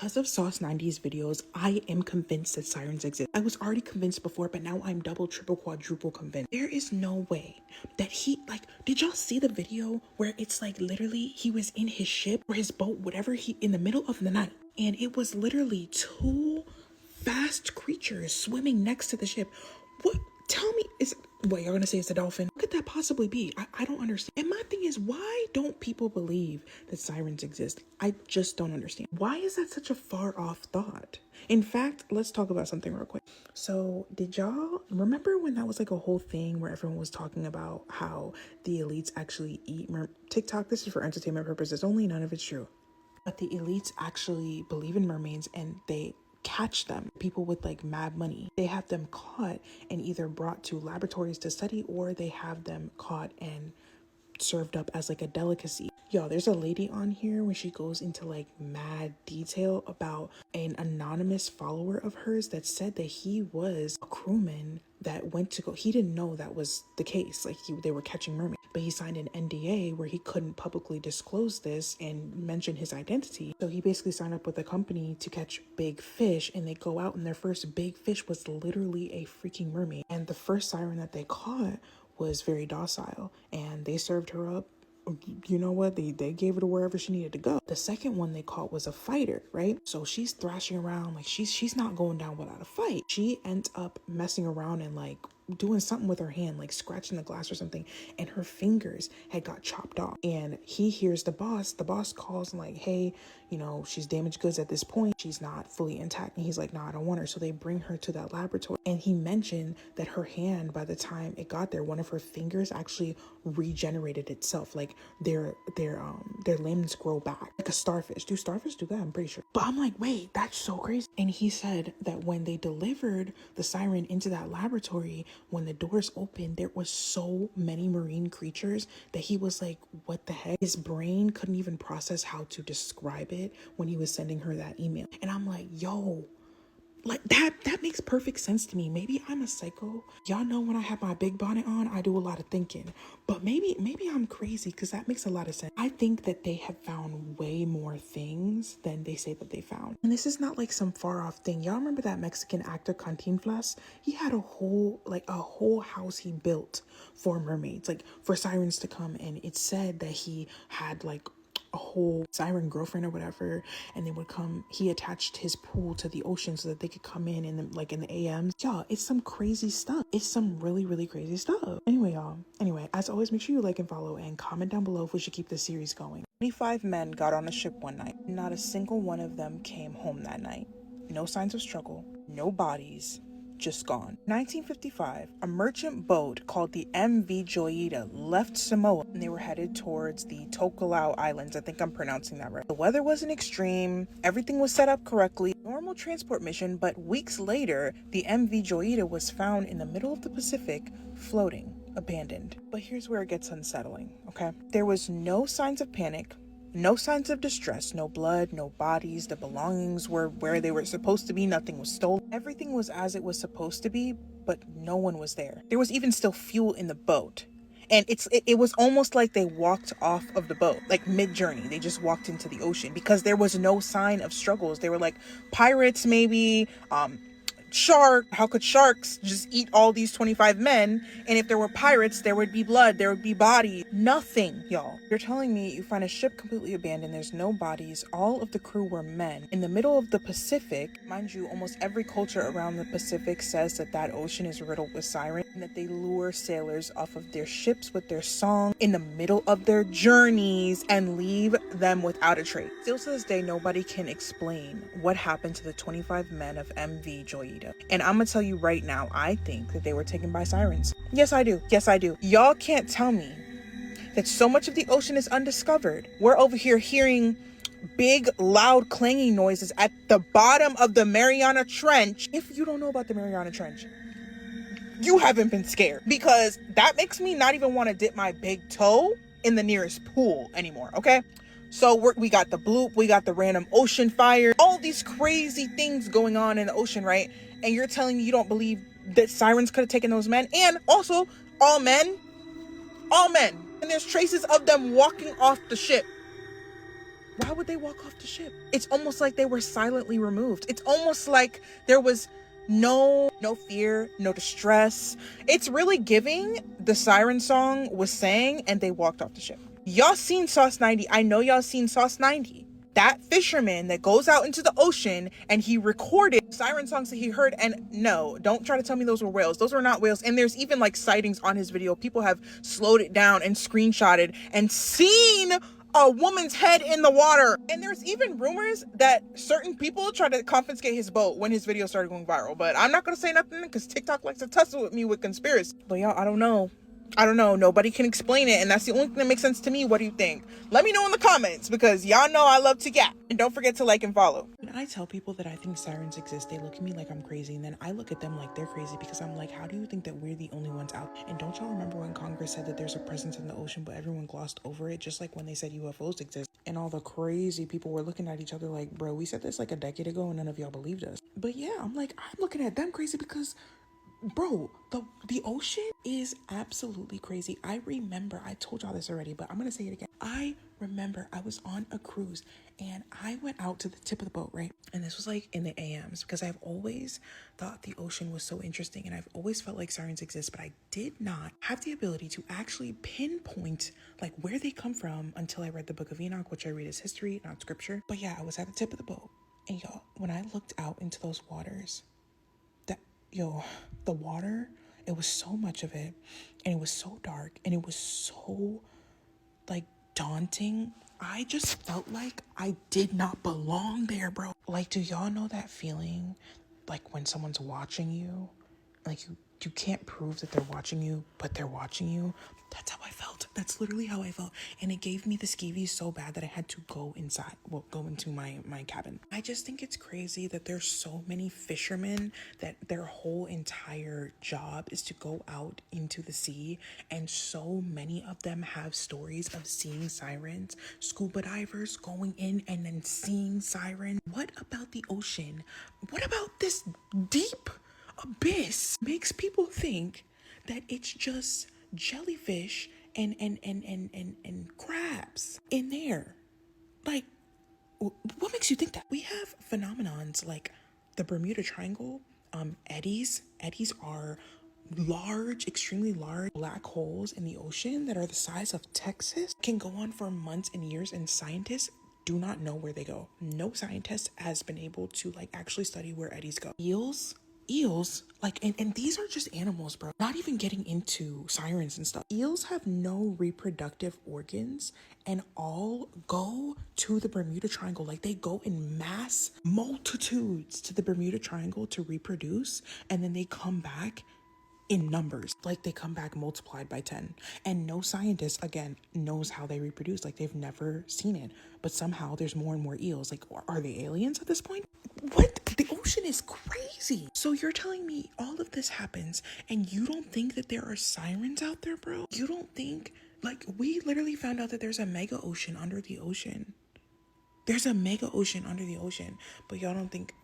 Because of Sauce 90's videos, I am convinced that sirens exist. I was already convinced before, but now I'm double, triple, quadruple convinced. There is no way that did y'all see the video where it's like literally he was in his ship or his boat, whatever, in the middle of the night, and it was literally two fast creatures swimming next to the ship. What? Tell me, what, you're gonna say it's a dolphin? What could that possibly be? I don't understand. And my thing is, why don't people believe that sirens exist? I just don't understand. Why is that such a far off thought? In fact, let's talk about something real quick. So did y'all remember when that was like a whole thing where everyone was talking about how the elites actually eat TikTok? This is for entertainment purposes only, none of it's true. But the elites actually believe in mermaids and they catch them. People with like mad money, they have them caught and either brought to laboratories to study, or they have them caught and served up as like a delicacy. Y'all, there's a lady on here when she goes into like mad detail about an anonymous follower of hers that said that he was a crewman that went to go, he didn't know that was the case, like they were catching mermaids, but he signed an NDA where he couldn't publicly disclose this and mention his identity. So he basically signed up with a company to catch big fish, and they go out and their first big fish was literally a freaking mermaid. And the first siren that they caught was very docile, and they served her up. You know what, they gave her to wherever she needed to go. The second one they caught was a fighter, right? So she's thrashing around, like she's not going down without a fight. She ends up messing around and like doing something with her hand, like scratching the glass or something, and her fingers had got chopped off. And he hears the boss calls and like, hey, you know, she's damaged goods at this point, she's not fully intact. And he's like, no, I don't want her. So they bring her to that laboratory, and he mentioned that her hand, by the time it got there, one of her fingers actually regenerated itself, like their limbs grow back like a starfish. Do starfish do that? I'm pretty sure. But I'm like, wait, that's so crazy. And he said that when they delivered the siren into that laboratory, when the doors opened, there was so many marine creatures that he was like, what the heck? His brain couldn't even process how to describe it when he was sending her that email. And I'm like, yo, like that makes perfect sense to me. Maybe I'm a psycho. Y'all know when I have my big bonnet on, I do a lot of thinking, but maybe I'm crazy, because that makes a lot of sense. I think that they have found way more things than they say that they found. And this is not like some far off thing. Y'all remember that Mexican actor Cantinflas? He had a whole house he built for mermaids, like for sirens to come. And it said that he had like a whole siren girlfriend or whatever, and they would come. He attached his pool to the ocean so that they could come in the, like in the AMs. Y'all, it's some crazy stuff. It's some really, really crazy stuff. Anyway, y'all. Anyway, as always, make sure you like and follow and comment down below if we should keep this series going. 25 men got on a ship one night. Not a single one of them came home that night. No signs of struggle, no bodies, just gone. 1955, a merchant boat called the MV Joyita left Samoa, and they were headed towards the Tokelau Islands. I think I'm pronouncing that right. The weather wasn't extreme, everything was set up correctly, normal transport mission, but weeks later, the MV Joyita was found in the middle of the Pacific, floating, abandoned. But here's where it gets unsettling, okay? There was no signs of panic, no signs of distress, no blood, no bodies. The belongings were where they were supposed to be. Nothing was stolen. Everything was as it was supposed to be, but no one was there. There was even still fuel in the boat. And it was almost like they walked off of the boat, like mid-journey. They just walked into the ocean because there was no sign of struggles. They were like pirates, maybe, shark. How could sharks just eat all these 25 men? And if there were pirates, there would be blood, there would be bodies. Nothing, y'all. You're telling me you find a ship completely abandoned, there's no bodies, all of the crew were men in the middle of the Pacific. Mind you, almost every culture around the Pacific says that ocean is riddled with sirens, and that they lure sailors off of their ships with their song in the middle of their journeys and leave them without a trace. Still to this day, nobody can explain what happened to the 25 men of MV Joyita. And I'm gonna tell you right now, I think that they were taken by sirens. Yes, I do. Yes, I do. Y'all can't tell me that so much of the ocean is undiscovered. We're over here hearing big, loud, clanging noises at the bottom of the Mariana Trench. If you don't know about the Mariana Trench, you haven't been scared, because that makes me not even want to dip my big toe in the nearest pool anymore, okay? So we got the bloop, we got the random ocean fire, all these crazy things going on in the ocean, right? And you're telling me you don't believe that sirens could have taken those men? And also, all men. And there's traces of them walking off the ship. Why would they walk off the ship? It's almost like they were silently removed. It's almost like there was no fear, no distress. It's really giving the siren song was sang and they walked off the ship. Y'all seen Sauce 90. I know y'all seen Sauce 90. That fisherman that goes out into the ocean and he recorded siren songs that he heard. And no, don't try to tell me those were whales. Those were not whales. And there's even like sightings on his video. People have slowed it down and screenshotted and seen a woman's head in the water. And there's even rumors that certain people tried to confiscate his boat when his video started going viral. But I'm not gonna say nothing because TikTok likes to tussle with me with conspiracy. But y'all, I don't know. Nobody can explain it, and that's the only thing that makes sense to me. What do you think? Let me know in the comments, because y'all know I love to yap. And don't forget to like and follow. When I tell people that I think sirens exist, they look at me like I'm crazy, and then I look at them like they're crazy, because I'm like, how do you think that we're the only ones out? And don't y'all remember when Congress said that there's a presence in the ocean, but everyone glossed over it, just like when they said UFOs exist, and all the crazy people were looking at each other like, bro, we said this like a decade ago and none of y'all believed us. But yeah, I'm looking at them crazy because bro, the ocean is absolutely crazy. I remember, I told y'all this already, but I'm gonna say it again. I remember I was on a cruise and I went out to the tip of the boat, right? And this was like in the AMs, because I've always thought the ocean was so interesting and I've always felt like sirens exist, but I did not have the ability to actually pinpoint like where they come from until I read the Book of Enoch, which I read as history, not scripture. But yeah, I was at the tip of the boat, and y'all, when I looked out into those waters, the water, it was so much of it, and it was so dark, and it was so like daunting. I just felt like I did not belong there, bro. Like, do y'all know that feeling like when someone's watching you, like you can't prove that they're watching you, but they're watching you? That's how I felt. That's literally how I felt. And it gave me the skeevies so bad that I had to go inside, go into my cabin. I just think it's crazy that there's so many fishermen that their whole entire job is to go out into the sea. And so many of them have stories of seeing sirens, scuba divers going in and then seeing sirens. What about the ocean? What about this deep abyss makes people think that it's just jellyfish and crabs in there? Like, what makes you think that? We have phenomenons like the Bermuda Triangle, eddies. Eddies are large, extremely large black holes in the ocean that are the size of Texas, can go on for months and years, and scientists do not know where they go. No scientist has been able to like actually study where eddies go. Eels, like, and these are just animals, bro. Not even getting into sirens and stuff. Eels have no reproductive organs and all go to the Bermuda Triangle. Like, they go in mass multitudes to the Bermuda Triangle to reproduce, and then they come back in numbers. Like, they come back multiplied by 10. And no scientist, again, knows how they reproduce. Like, they've never seen it. But somehow there's more and more eels. Like, are they aliens at this point? What? The ocean is crazy. So you're telling me all of this happens and you don't think that there are sirens out there, bro? You don't think, like, we literally found out that there's a mega ocean under the ocean. There's a mega ocean under the ocean, but y'all don't think